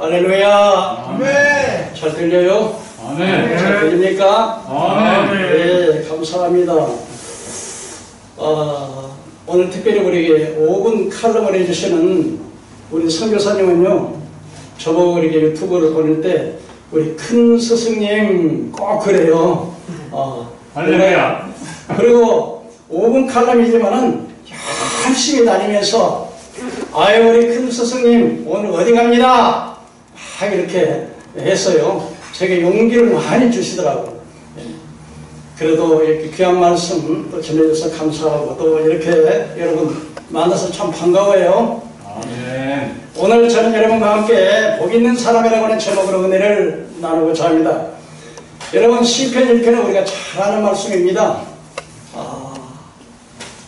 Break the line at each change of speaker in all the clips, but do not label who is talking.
할렐루야.
아멘.
잘 들려요?
아멘.
잘 들립니까?
아멘.
네, 감사합니다. 오늘 특별히 우리에게 5분 칼럼을 해주시는 우리 선교사님은요, 저보고 이렇게 유튜브를 보낼 때 우리 큰 스승님 꼭 그래요.
할렐루야.
그리고 5분 칼럼이지만은 열심히 다니면서 아유 우리 큰 스승님 오늘 어디 갑니다. 이렇게 했어요. 제게 용기를 많이 주시더라고요. 그래도 이렇게 귀한 말씀 또 전해줘서 감사하고 또 이렇게 여러분 만나서 참 반가워요.
아멘.
오늘 저는 여러분과 함께 복 있는 사람이라고 하는 제목으로 은혜를 나누고자 합니다. 여러분 시편 1편은 우리가 잘 아는 말씀입니다.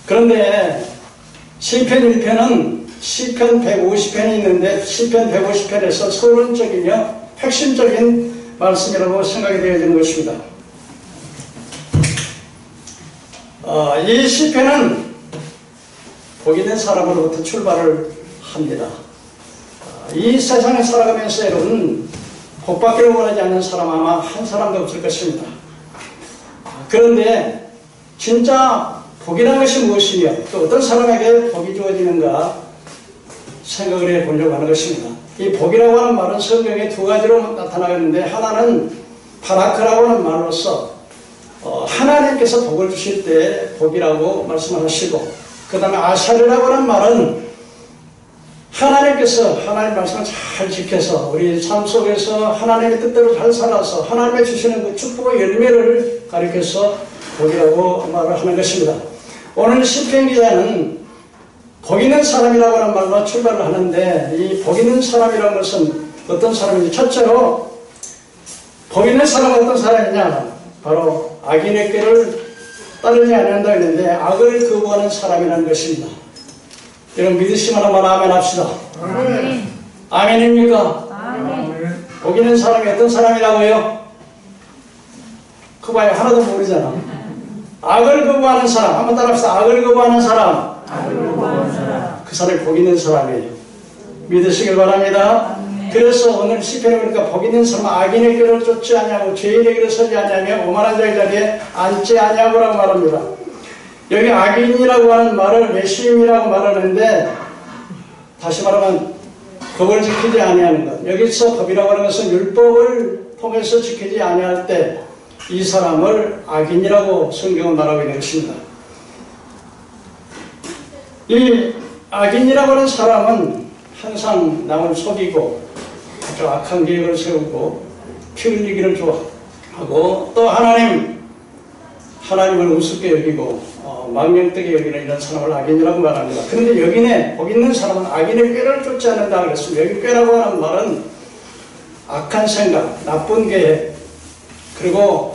그런데 시편 1편은 시편 150편이 있는데 시편 150편에서 서론적이며 핵심적인 말씀이라고 생각이 되어지는 것입니다. 이 시편은 복 있는 사람으로부터 출발을 합니다. 이 세상에 살아가면서 여러분 복받기를 원하지 않는 사람 아마 한 사람도 없을 것입니다. 그런데 진짜 복이라는 것이 무엇이며 또 어떤 사람에게 복이 주어지는가 생각을 해보려고 하는 것입니다. 이 복이라고 하는 말은 성경에 두 가지로 나타나는데 하나는 바라크라고 하는 말로서 하나님께서 복을 주실 때 복이라고 말씀하시고 그 다음에 아샤르라고 하는 말은 하나님께서 하나님 말씀을 잘 지켜서 우리 삶 속에서 하나님의 뜻대로 잘 살아서 하나님의 주시는 그 축복의 열매를 가리켜서 복이라고 말을 하는 것입니다. 오늘 시편 기자는 복 있는 사람이라고 하는 말로 출발을 하는데 이 복 있는 사람이라는 것은 어떤 사람인지 첫째로 복 있는 사람은 어떤 사람이냐 바로 악인의 꾀를 따르지 않는다 했는데 악을 거부하는 사람이라는 것입니다. 여러분 믿으시면 한번 아멘 합시다.
아멘.
아멘입니까?
아멘.
복 있는 사람이 어떤 사람이라고요? 그 봐요 하나도 모르잖아. 악을 거부하는 사람 한번 따라합시다. 악을 거부하는 사람. 그 사람이 복 있는 사람이에요. 믿으시길 바랍니다. 그래서 오늘 시편에 보니까 복 있는 사람은 악인의 길을 쫓지 아니하고 죄인의 길을 서지 아니하며 오만한 자의 자리에 앉지 아니하고라고 말합니다. 여기 악인이라고 하는 말을 외심이라고 말하는데 다시 말하면 법을 지키지 아니하는 것. 여기서 법이라고 하는 것은 율법을 통해서 지키지 아니할 때 이 사람을 악인이라고 성경은 말하고 있는 것입니다. 이 악인이라고 하는 사람은 항상 남을 속이고 아주 악한 계획을 세우고 피 흘리기를 좋아하고 또 하나님을 우습게 여기고 망령되게 여기는 이런 사람을 악인이라고 말합니다. 그런데 여기는 복 있는 사람은 악인의 꾀를 쫓지 않는다 그랬습니다. 여기 꾀라고 하는 말은 악한 생각, 나쁜 계획 그리고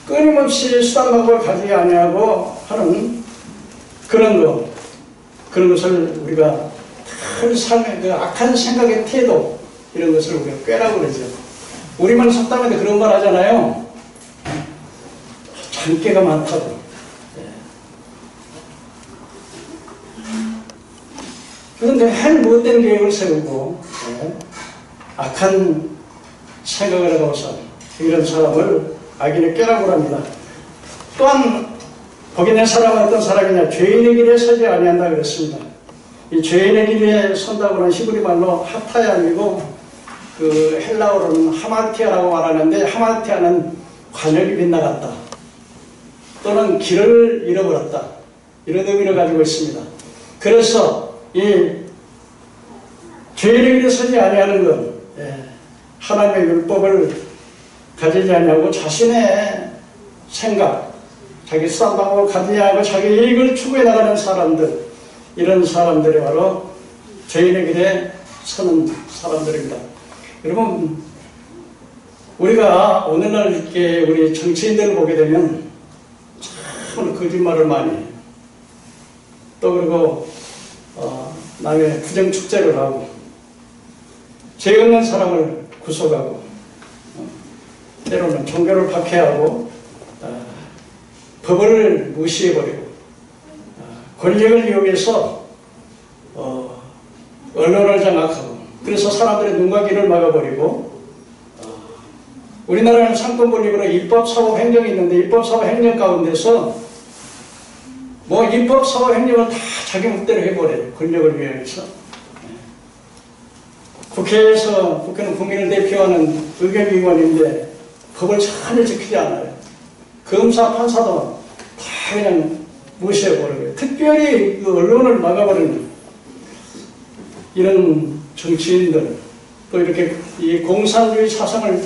끊임없이 수단 방법을 가지지 아니하고 하는 그런 것을 우리가 큰 삶의 그 악한 생각의 태도 이런 것을 우리가 꾀라고 그러죠. 우리만 속담인데 그런 말 하잖아요. 잔꾀가 많다고. 그런데 할 못된 계획을 세우고 악한 생각을 하고서 이런 사람을 악인의 꾀라고 합니다. 또한 복 있는 사람은 어떤 사람이냐 죄인의 길에 서지 아니한다 그랬습니다. 이 죄인의 길에 선다고 하는 히브리 말로 하타야이고 그 헬라어로는 하마티아라고 말하는데 하마티아는 관역이 빗나갔다 또는 길을 잃어버렸다 이런 의미를 가지고 있습니다. 그래서 이 죄인의 길에 서지 아니하는 것 하나님의 율법을 가지지 않냐고 자신의 생각 자기 수단 방법을 가지지 않고 자기 이익을 추구해 나가는 사람들 이런 사람들이 바로 죄인의 길에 서는 사람들입니다. 여러분 우리가 오늘날 이렇게 우리 정치인들을 보게 되면 참 거짓말을 많이 해요. 또 그리고 남의 부정축제를 하고 죄 없는 사람을 구속하고 때로는 종교를 박해하고 법을 무시해버리고 권력을 이용해서 언론을 장악하고 그래서 사람들의 눈과 귀를 막아버리고, 우리나라는 상권 분립으로 입법, 사법, 행정이 있는데 입법, 사법, 행정 가운데서 뭐 입법, 사법, 행정을 다 자기 맘대로 해버려요. 권력을 위해서. 국회는 국민을 대표하는 의결기관인데 법을 전혀 지키지 않아요. 검사, 판사도 다 그냥 무시해버려요. 특별히 그 언론을 막아버리는 이런 정치인들, 또 이렇게 이 공산주의 사상을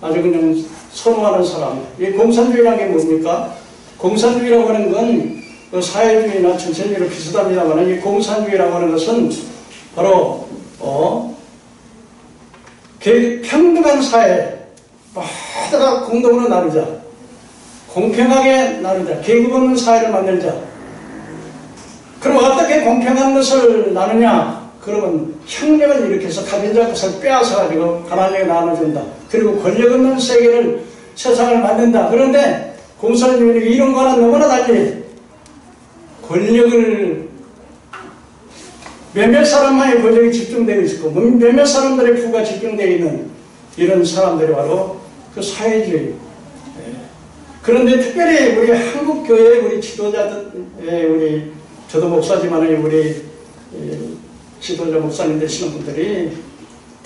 아주 그냥 선호하는 사람. 이 공산주의라는 게 뭡니까? 공산주의라고 하는 건 그 사회주의나 전체주의로 비슷합니다만, 이 공산주의라고 하는 것은 바로 평등한 사회, 모두가 공동으로 나누자, 공평하게 나누자, 계급 없는 사회를 만들자. 그럼 어떻게 공평한 것을 나누냐? 그러면 혁명을 일으켜서 가진 자 것을 빼앗아가지고 가난하게 나눠준다. 그리고 권력 없는 세계를, 세상을 만든다. 그런데 공산주의는 이론과는 너무나 달리 권력을 몇몇 사람만의 권력이 집중되어 있고 몇몇 사람들의 부가 집중되어 있는 이런 사람들이 바로 그 사회주의. 그런데 특별히 우리 한국교회 우리 지도자들, 우리 저도 목사지만 우리 지도자 목사님 되시는 분들이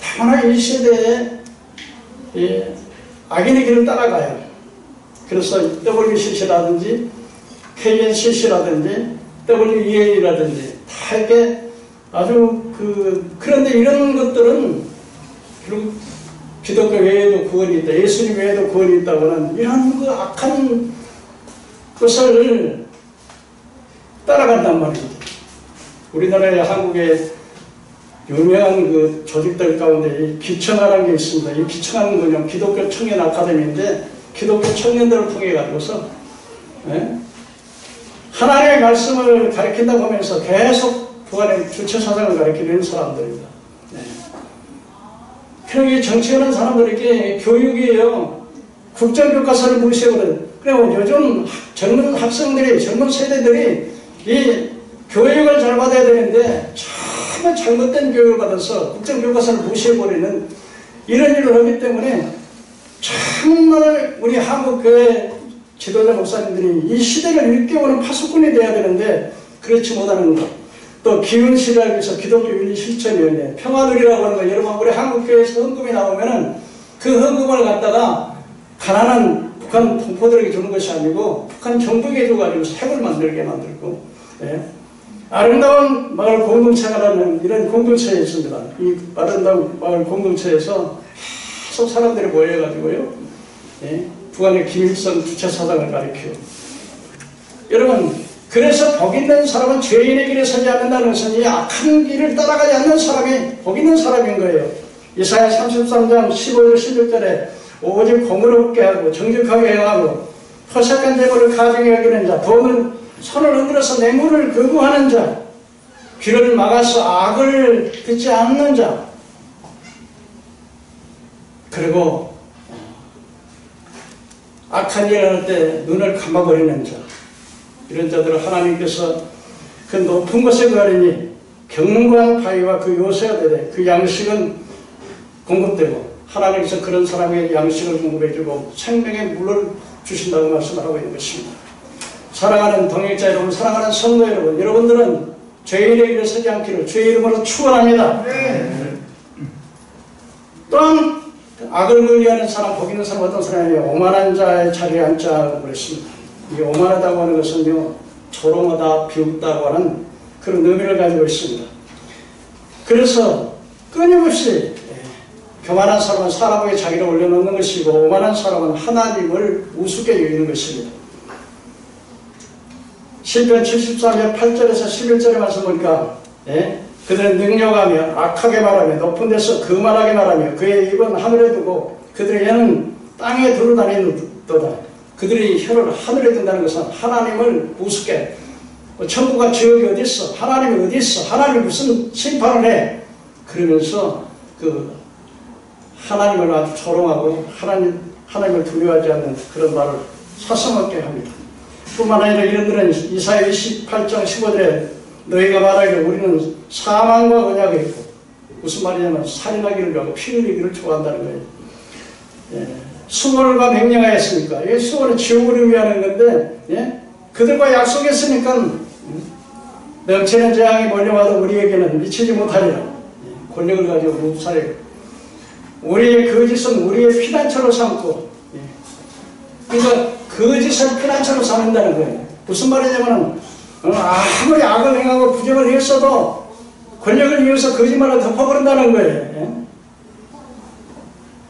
다만 이 시대에 악인의 길을 따라가요. 그래서 WCC라든지 KNCC라든지 WEA라든지 다 이렇게 아주 그런데 이런 것들은 결국 기독교 외에도 구원이 있다, 예수님 외에도 구원이 있다고는 이런 그 악한 것을 따라간단 말입니다. 우리나라의 한국의 유명한 그 조직들 가운데 이 기청하라는 게 있습니다. 이 기청하는 거는 기독교 청년 아카데미인데 기독교 청년들을 통해 가지고서 하나님의 말씀을 가르친다고 하면서 계속 부활의 주체사상을 가르치는 사람들입니다. 그러기 정치하는 사람들에게 교육이에요. 국정교과서를 무시해버려요. 그리고 요즘 젊은 학생들이, 젊은 세대들이 이 교육을 잘 받아야 되는데 참 잘못된 교육을 받아서 국정교과서를 무시해버리는 이런 일을 하기 때문에 정말 우리 한국교회 지도자 목사님들이 이 시대를 일깨우는 파수꾼이 돼야 되는데 그렇지 못하는 것. 또 기운실이라고 해서 기독교 윤리 실천위원회, 평화들이라고 하는 거, 여러분 우리 한국교회에서 헌금이 나오면은 그 헌금을 갖다가 가난한 북한 동포들에게 주는 것이 아니고 북한 정부에게 줘가지고 핵을 만들게 만들고, 아름다운 마을 공동체라는 이런 공동체에 있습니다. 이 아름다운 마을 공동체에서 계속 사람들이 모여가지고요, 북한의 김일성 주체사상을 가리켜요. 여러분, 그래서 복 있는 사람은 죄인의 길에 서지 않는다는 것은 이 악한 길을 따라가지 않는 사람이 복 있는 사람인 거예요. 이사야 33장 15절 16절에 오직 공의롭게 하고 정직하게 행하고 허색한 재물을 가정에 여기는 자, 손을 흔들어서 뇌물을 거부하는 자, 귀를 막아서 악을 듣지 않는 자, 그리고 악한 일을 할 때 눈을 감아버리는 자, 이런 자들을 하나님께서 그 높은 곳에 거하리니 경건한 바위와 그 요새가 되되 그 양식은 공급되고, 하나님께서 그런 사람에게 양식을 공급해주고 생명의 물을 주신다고 말씀하고 있는 것입니다. 사랑하는 동역자 여러분, 사랑하는 성도 여러분, 여러분들은 죄인의 길에 서지 않기를 주의 이름으로 축원합니다. 또한 악을 의뢰하는 사람, 복 있는 사람 어떤 사람이에요? 오만한 자의 자리에 앉자고 그랬습니다. 이 오만하다고 하는 것은요, 조롱하다, 비웃다고 하는 그런 의미를 가지고 있습니다. 그래서 끊임없이 교만한 사람은 사람에게 자기를 올려놓는 것이고, 오만한 사람은 하나님을 우습게 여기는 것입니다. 시편 73편 8절에서 11절에 말씀 보니까 그들은 능력하며 악하게 말하며 높은 데서 거만하게 말하며 그의 입은 하늘에 두고 그들의 혀는 땅에 두루 다니는도다. 그들이 혀를 하늘에 둔다는 것은 하나님을 우습게, 천국과 지옥이 어디 있어? 하나님이 어디 있어? 하나님이 무슨 심판을 해? 그러면서 그 하나님을 아주 조롱하고 하나님을 두려워하지 않는 그런 말을 사성하게 합니다. 뿐만 아니라 이런들은 이사야 28장 15절에 너희가 말하기를 우리는 사망과 언약이 있고 무슨 말이냐면 살인하기를 좋아하고 피 흘리기를 좋아한다는 거예요. 예. 수고를과 명령하였으니까 이 수고는 지옥을 의미하는 건데 예? 그들과 약속했으니까 넘치는 재앙이 몰려와도 우리에게는 미치지 못하리라. 예. 권력을 가지고 묵살해 우리의 거짓은 우리의 피난처로 삼고 예. 그러니까 거짓을 피난처로 삼는다는 거예요. 무슨 말이냐면 아무리 악을 행하고 부정을 했어도 권력을 위해서 거짓말을 덮어버린다는 거예요. 예?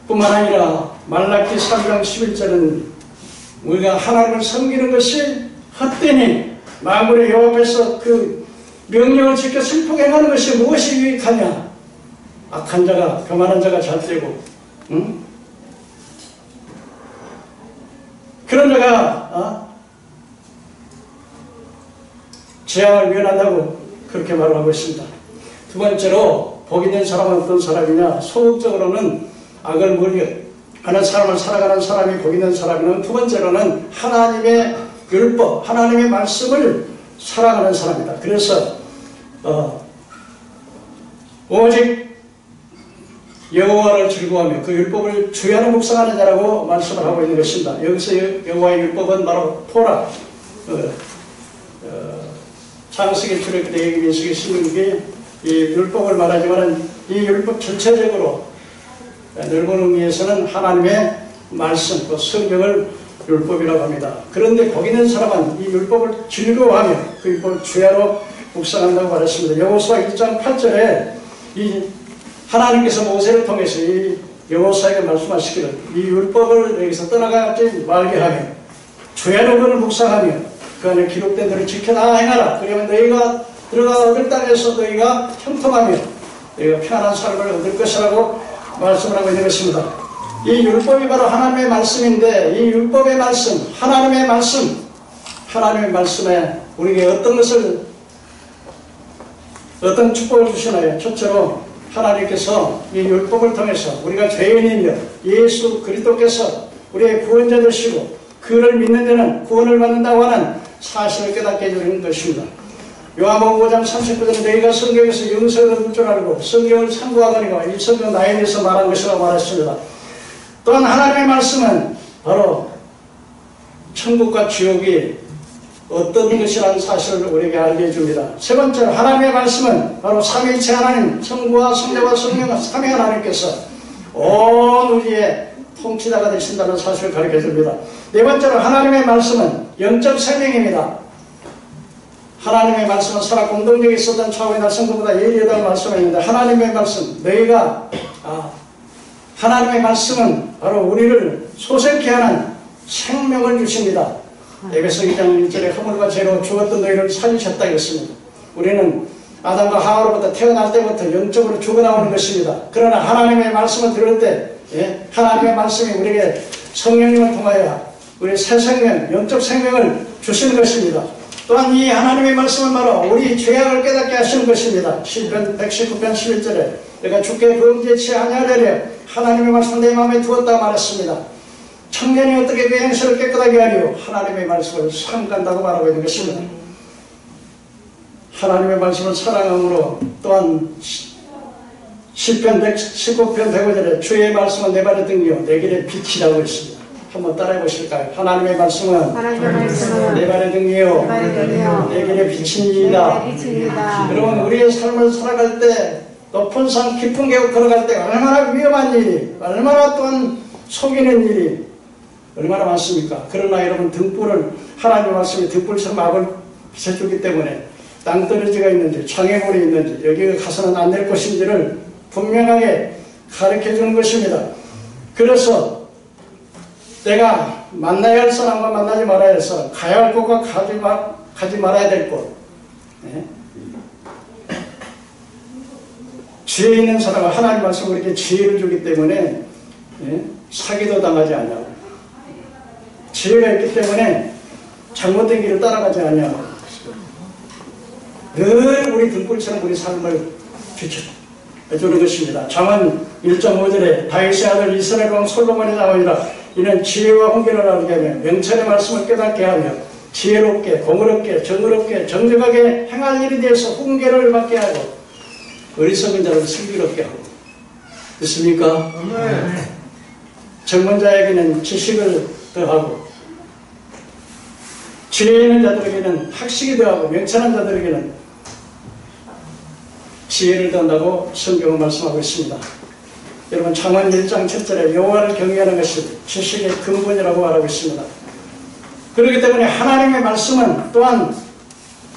뿐만 아니라 말라기 3장 11절은 우리가 하나님을 섬기는 것이 헛되니 만군의 여호와 앞에서 그 명령을 지켜 슬프게 행하는 것이 무엇이 유익하냐. 악한 자가 교만한 자가 잘되고 응? 그런 자가 재앙을 면한다고 그렇게 말을 하고 있습니다. 두 번째로 복이 된 사람은 어떤 사람이냐. 소극적으로는 악을 멀리하는 사람을 살아가는 사람이 복이 된 사람이면 두 번째로는 하나님의 율법, 하나님의 말씀을 사랑하는 사람이다. 그래서 오직 여호와를 즐거워하며 그 율법을 주야로 묵상하는 자라고 말씀을 하고 있는 것입니다. 여기서 여호와의 율법은 바로 토라, 창세기, 출애굽기, 민수기, 신명기 이 율법을 말하지만 이 율법 전체적으로 넓은 의미에서는 하나님의 말씀, 그 성경을 율법이라고 합니다. 그런데 복이 있는 사람은 이 율법을 즐거워하며 그 율법을 주야로 묵상한다고 말했습니다. 여호수아 1장 8절에 이 하나님께서 모세를 통해서 이 여호수아에게 말씀하시기를 이 율법을 여기서 떠나가지 말게 하며 주야로 그를 묵상하며 그 안에 기록된 대로 지켜나 행하라. 그러면 너희가 들어가 얻을 땅에서 너희가 형통하며 너희가 편안한 삶을 얻을 것이라고 말씀을 하고 있는 것입니다. 이 율법이 바로 하나님의 말씀인데 이 율법의 말씀, 하나님의 말씀에 우리에게 어떤 축복을 주시나요? 첫째로 하나님께서 이 율법을 통해서 우리가 죄인이며 예수 그리스도께서 우리의 구원자 되시고 그를 믿는 자는 구원을 받는다고 하는 사실을 깨닫게 해주는 것입니다. 요한복음 5장 39절에 너희가 성경에서 영생을 얻을 줄 알고 성경을 참고하거니와 이 성경 나에 대해서 말한 것이라고 말했습니다. 또한 하나님의 말씀은 바로 천국과 지옥이 어떤 것이라는 사실을 우리에게 알게 해줍니다. 세 번째로 하나님의 말씀은 바로 삼위일체 하나님, 성부와 성자와 성령 삼위 하나님께서 온 우리의 통치자가 되신다는 사실을 가르쳐 줍니다. 네 번째로 하나님의 말씀은 영적 생명입니다. 하나님의 말씀은 살아 공동력이 있었던 차후의 날성도보다 예리하다고 말씀했는데 하나님의 말씀, 너희가 하나님의 말씀은 바로 우리를 소생케 하는 생명을 주십니다. 에베소 2장 1절에 허물과 죄로 죽었던 너희를 살리셨다 했습니다. 우리는 아담과 하와로부터 태어날 때부터 영적으로 죽어나오는 것입니다. 그러나 하나님의 말씀을 들을 때 하나님의 말씀이 우리에게 성령님을 통하여 우리의 새 생명, 영적 생명을 주시는 것입니다. 또한 이 하나님의 말씀은 바로 우리 죄악을 깨닫게 하시는 것입니다. 시편 119편 11절에 내가 주께 범죄치 아니하려려 하나님의 말씀을 내 마음에 두었다 말했습니다. 청년이 어떻게 그 행실을 깨끗하게 하리요? 하나님의 말씀을 삼간다고 말하고 있는 것입니다. 하나님의 말씀을 사랑함으로 또한 시편 119편 105절에 주의 말씀은 내 발의 등이요 내 길의 빛이라고 했습니다. 한번 따라해 보실까요? 하나님의 말씀은 내 발의 등이요 내 길의 빛입니다. 여러분 우리의 삶을 살아갈 때 높은 산 깊은 계곡 걸어갈 때 얼마나 위험한 일이 얼마나 또한 속이는 일이 얼마나 많습니까? 그러나 여러분 등불을 하나님의 말씀이 등불처럼 앞을 비춰주기 때문에 땅떨어지가 있는지 장애물이 있는지 여기가 가서는 안 될 것인지를 분명하게 가르쳐주는 것입니다. 그래서 내가 만나야 할 사람과 만나지 말아야 할 사람, 가야 할 곳과 가지 말아야 될 곳, 지혜 있는 사람은 하나님 말씀 우리에게 지혜를 주기 때문에 사기도 당하지 않냐고, 지혜가 있기 때문에 잘못된 길을 따라가지 않냐고, 늘 우리 등불처럼 우리 삶을 비춰주는 것입니다. 잠언 1.5절에 다윗의 아들 이스라엘 왕 솔로몬이 나오니라 이는 지혜와 훈계를 알게 하며 명철의 말씀을 깨닫게 하며 지혜롭게 공의롭게 정의롭게 정직하게 행할 일에 대해서 훈계를 받게 하고 어리석은 자를 슬기롭게 하고 있습니까?
아멘.
젊은 자에게는 지식을 더하고 지혜 있는 자들에게는 학식이 더하고 명철한 자들에게는 지혜를 더한다고 성경은 말씀하고 있습니다. 여러분 창언 1장 7절에 여호와를 경외하는 것이 지식의 근본이라고 말하고 있습니다. 그렇기 때문에 하나님의 말씀은 또한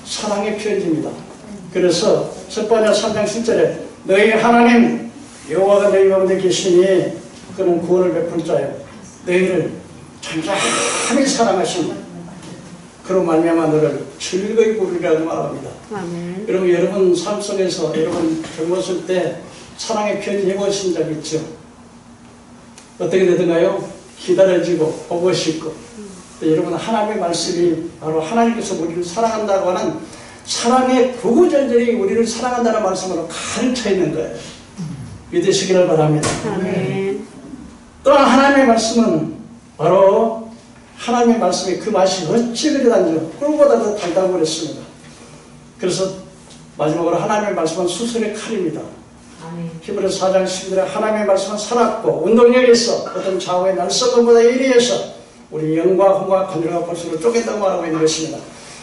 사랑의 표현입니다. 그래서 스바냐 3장 10절에 너희 하나님 여호와가 너희 가운데 계시니 그는 구원을 베풀 자요 너희를 잠잠히 사랑하시니 그로 말미암아 너를 즐거이 부르리라고 말합니다.
아멘.
여러분 삶 속에서 여러분 젊었을 때 사랑의 표현 해보신 적 있죠? 어떻게 되던가요? 기다려지고 보고 싶고 여러분 하나님의 말씀이 바로 하나님께서 우리를 사랑한다고 하는 사랑의 구구절절히 우리를 사랑한다는 말씀으로 가르쳐 있는 거예요. 믿으시기를 바랍니다.
아멘.
또한 하나님의 말씀은 바로 하나님의 말씀이 그 맛이 어찌 그리 단지 꿀보다 더 달다고 그랬습니다. 그래서 마지막으로 하나님의 말씀은 수술의 칼입니다. 히브리서 4장 11절에 하나님의 말씀은 살았고 운동력이 있어 어떤 좌우의 날썩음보다 예리해서 우리 영과 혼과 관절과 골수를 쪼갠다고 말하고 있는 것입니다.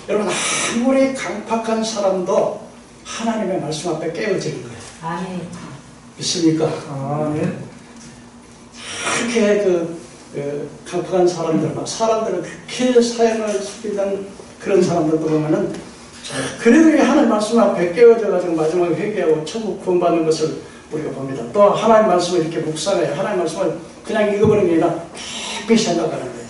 여러분 아무리 강팍한 사람도 하나님의 말씀 앞에 깨어지는 거예요.
아멘.
믿습니까?
아멘.
그렇게 강팍한 사람들을 그렇게 사형을 시키던 그런 사람들도 보면은 그래도 하나님 말씀 앞에 깨어져가지고 마지막에 회개하고 천국 구원받는 것을 우리가 봅니다. 또 하나님 말씀을 이렇게 묵상해요. 하나님 말씀을 그냥 읽어버리는 게 아니라 깊이 생각하는 거예요.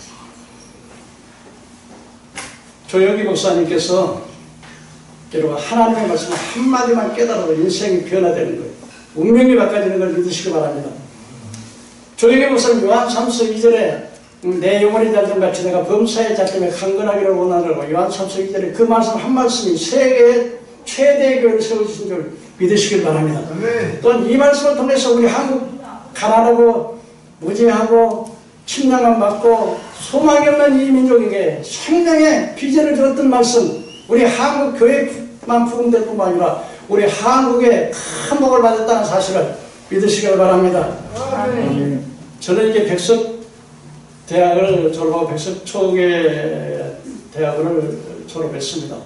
조영기 목사님께서 여러분 하나님의 말씀을 한마디만 깨달아도 인생이 변화되는 거예요. 운명이 바꿔지는 걸 믿으시기 바랍니다. 조영기 목사님 요한 3서 2절에 내 영혼이 달전같이 내가 범사에 잡힘에 강건하기를 원하노라고 요한 3서 2절에 그 말씀 한 말씀이 세계의 최대의 교회를 세워주신 줄 믿으시길 바랍니다.
아멘.
또한 이 말씀을 통해서 우리 한국 가난하고 무지하고 침략만 받고 소망이 없는 이 민족에게 생명의 비전을 주었던 말씀 우리 한국 교회만 부흥될 뿐만 아니라 우리 한국에 큰 복을 받았다는 사실을 믿으시길 바랍니다.
아멘.
저는 이게 백석대학을 졸업하고 백석초계 대학을 졸업했습니다.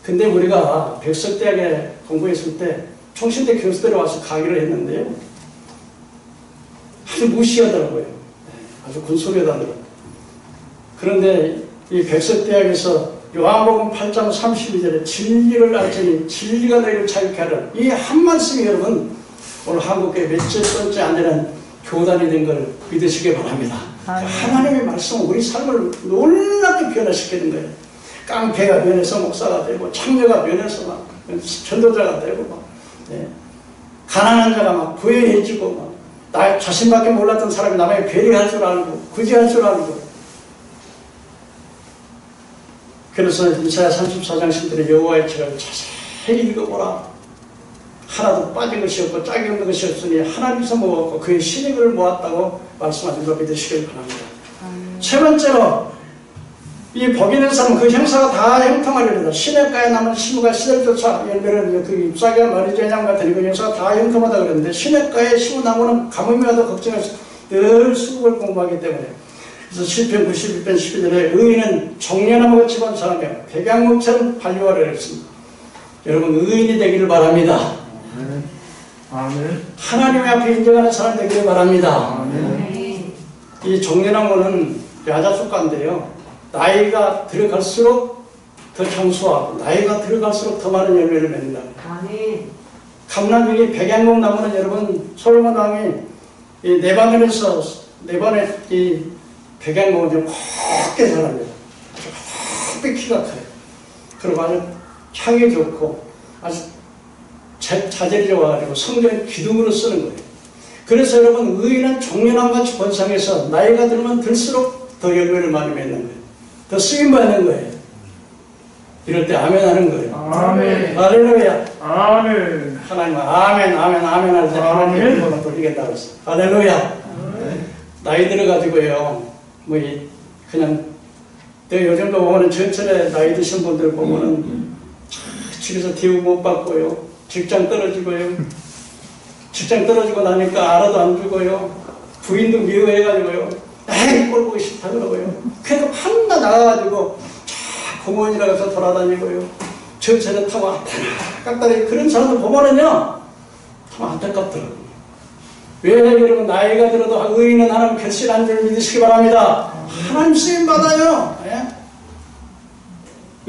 근데 우리가 백석대학에 공부했을 때 총신대 교수들이 와서 강의를 했는데요. 아주 무시하더라고요. 아주 군소리하더라고요. 그런데 이 백석대학에서 요한복음 8장 32절에 진리를 알지니 진리가 너희를 자유케 하라. 이 한 말씀이 여러분 오늘 한국에 몇째 번째 안 되는 교단이 된 걸 믿으시기 바랍니다. 하나님의 말씀은 우리 삶을 놀랍게 변화시키는 거예요. 깡패가 변해서 목사가 되고 창녀가 변해서 막 전도자가 되고 막 가난한 자가 막 부유해지고 막 나 자신밖에 몰랐던 사람이 남에게 배려할 줄 알고 구제할 줄 알고 그래서 이사야 34장 10절에 여호와의 책을 자세히 읽어보라. 하나도 빠진 것이 없고 짝이 없는 것이 없으니 하나님께서 모았고 그의 신익을 모았다고 말씀하신 걸 믿으시길 바랍니다. 세 번째로 이 복 있는 사람은 그 형사가 다 형통하리로다. 시냇가에 남은 시무가 시들조차 열매를 그 잎사귀가 머리제냥 같은 그 형사가 다 형통하다 그랬는데 시냇가에 시무나무는 가뭄이 와도 걱정해서 늘 수국을 공부하기 때문에 그래서 시편 91편 12절에 의인은 종려나무가 집은 사람이야 백양목처럼 발효하려 했습니다. 여러분 의인이 되기를 바랍니다.
아멘.
하나님 앞에 인정하는 사람 되기를 바랍니다.
아멘.
이 종려나무는 야자숙가인데요. 나이가 들어갈수록 더 장수하고 나이가 들어갈수록 더 많은 열매를 맺는다.
아멘.
감람이 백양목 나무는 여러분 솔로몬 왕이 이 네바논에서 네바논 이 백양목은 좀 곱게 자랍니다. 곱게 키가 커요. 그리고 아주 향이 좋고 아주 자재리 좋아가지고 성전 기둥으로 쓰는 거예요. 그래서 여러분 의인은 종려나무같이 번성해서 나이가 들면 들수록 더 열매를 많이 맺는 거예요. 더 쓰임받는 거예요. 이럴 때 아멘 하는 거예요.
아멘.
할렐루야.
아멘.
하나님은 아멘 아멘 아멘 할 때 하나님의
아멘.
일본을 돌리겠다고 했어. 할렐루야. 나이 들어가지고요. 뭐 그냥 내가 요즘도 보면은 전철에 나이 드신 분들 보면은 집에서 대우 못 받고요. 직장 떨어지고요. 직장 떨어지고 나니까 알아도 안 주고요. 부인도 미워해가지고요. 에이 꼴 보기 싫다 그러고요. 그래서 한나 나가가지고 자 공원이라 가서 돌아다니고요. 저차를 타고 깍다리 그런 사람들 보면은요 참 안타깝더라고요. 왜 여러분 나이가 들어도 의인은 하나님 결실한 줄 믿으시기 바랍니다. 하나님 쓰임 받아요. 예?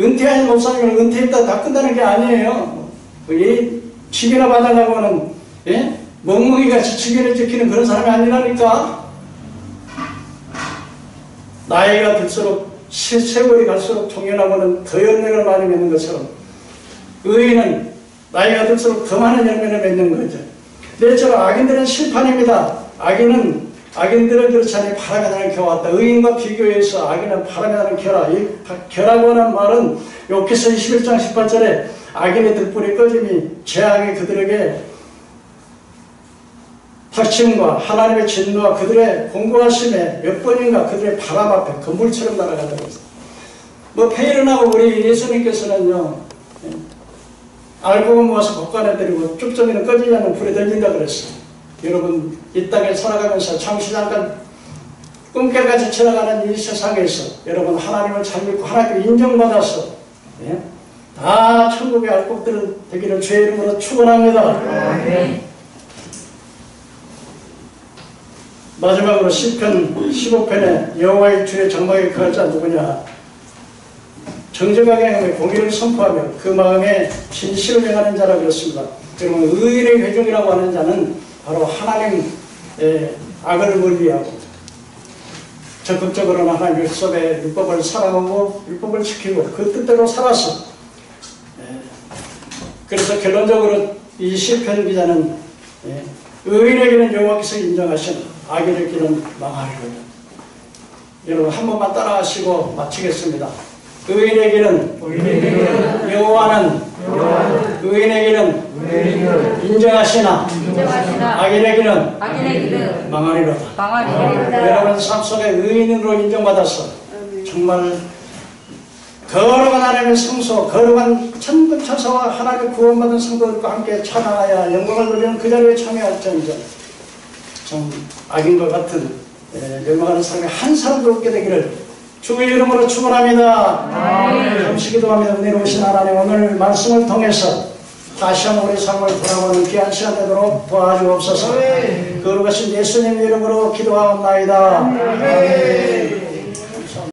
은퇴하는 목사님을 은퇴했다 다 끝나는 게 아니에요. 이 직이나 받아가고 하는 예? 멍멍이같이 직위를 지키는 그런 사람이 아니라니까. 나이가 들수록 세월이 갈수록 종연하고는 더 열매를 많이 맺는 것처럼 의인은 나이가 들수록 더 많은 열매를 맺는 거죠. 내처럼 악인들은 실판입니다. 악인들은 그렇지 않니 바람에 나는 겨와 같다. 의인과 비교해서 악인은 바람에 나는 겨라. 이 겨라고 하는 말은 욥기서 21장 18절에 악인의 들불이 꺼짐이 재앙이 그들에게 닥침과 하나님의 진노와 그들의 공고하심에 몇 번인가 그들의 바람 앞에 건물처럼 날아간다고 했어요. 뭐 페이른하고 우리 예수님께서는요 알곡을 모아서 곡간에 들이고 쭉정이는 꺼지지 않는 불에 던진다 그랬어요. 여러분 이 땅에 살아가면서 잠시 잠깐 꿈결같이 지나가는 이 세상에서 여러분 하나님을 잘 믿고 하나님께 인정받아서 예? 다 천국의 알곡들은 되기를 주의 이름으로 축원합니다. 마지막으로 시편 15편에 여호와의 주의 장막에 거할 자 누구냐. 정직하게 행하며 공의를 선포하며 그 마음에 진실을 행하는 자라 그랬습니다. 여러분 의인의 회중이라고 하는 자는 바로 하나님의 악을 멀리하고 적극적으로는 하나님 율법의 율법을 사랑하고 율법을 지키고 그 뜻대로 살았어. 그래서 결론적으로 이 시편 기자는 의인에게는 여호와께서 인정하신 악인에게는 망하리로다. 여러분 한 번만 따라하시고 마치겠습니다. 의인에게는 여호와는 의인에게는 인정하시나 악인에게는 망하리로다. 여러분 삶 속에 의인으로 인정받아서 정말 거룩한 하나님의 성소, 거룩한 천군 천사와 하나님의 구원받은 성도들과 함께 찬양하여 영광을 누리는 그 자리에 참여할지언정 참 악인과 같은 멸망하는 사람이 한 사람도 없게 되기를 주의 이름으로 축원합니다. 잠시 기도하며 은혜로우신 하나님 오늘 말씀을 통해서 다시 한번 우리 삶을 돌아보는 귀한 시간 되도록 도와주옵소서. 거룩하신 예수님 이름으로 기도하옵나이다. 아멘.